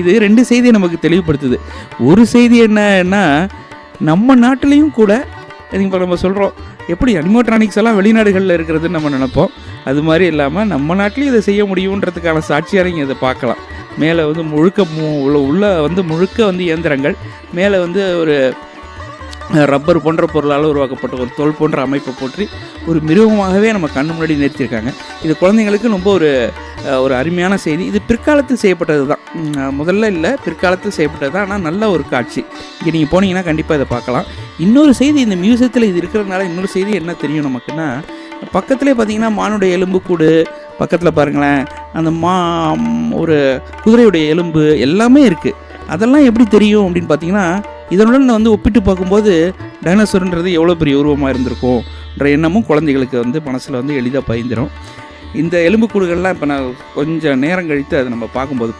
இது 2 செய்தியை நமக்கு தெளிவுபடுத்துது. ஒரு செய்தி என்னன்னா, நம்ம நாட்டிலையும் கூட இப்போ நம்ம சொல்கிறோம், எப்படி அனிமோட்ரானிக்ஸ் எல்லாம் வெளிநாடுகளில் இருக்கிறதுன்னு நம்ம நினைப்போம். அது மாதிரி இல்லாமல் நம்ம நாட்டிலையும் இதை செய்ய முடியுன்றதுக்கான சாட்சியாக நீங்கள் இதை பார்க்கலாம். மேலே வந்து முழுக்க இயந்திரங்கள், மேலே வந்து ஒரு ரப்பர் போன்ற பொருளால் உருவாக்கப்பட்ட ஒரு தோல் போன்ற அமைப்பை போற்றி ஒரு மிருகமாகவே நம்ம கண்ணு முன்னாடி நிறுத்தியிருக்காங்க. இது குழந்தைங்களுக்கு ரொம்ப ஒரு அருமையான செய்தி. இது பிற்காலத்தில் செய்யப்பட்டது தான், முதல்ல இல்லை, பிற்காலத்தில் செய்யப்பட்டது தான். ஆனால் நல்ல ஒரு காட்சி. இங்கே நீங்கள் போனீங்கன்னா கண்டிப்பாக இதை பார்க்கலாம். இன்னொரு செய்தி, இந்த மியூசியத்தில் இது இருக்கிறதுனால இன்னொரு செய்தி என்ன தெரியும் நமக்குன்னா, பக்கத்துலேயே பார்த்தீங்கன்னா மானுடைய எலும்புக்கூடு, பக்கத்தில் பாருங்களேன் அந்த ஒரு குதிரையுடைய எலும்பு எல்லாமே இருக்குது. அதெல்லாம் எப்படி தெரியும் அப்படின்னு பார்த்தீங்கன்னா, இதனுடன் ஒப்பிட்டு பார்க்கும்போது டைனோசர்ன்றது எவ்வளோ பெரிய உருவமாக இருந்திருக்கும்ன்ற எண்ணமும் குழந்தைகளுக்கு மனசில் எளிதாக பயந்துடும். இந்த எலும்புக்கூடுகள்லாம் இப்போ நான் கொஞ்சம் நேரம் கழித்து அதை நம்ம பார்க்கும்போது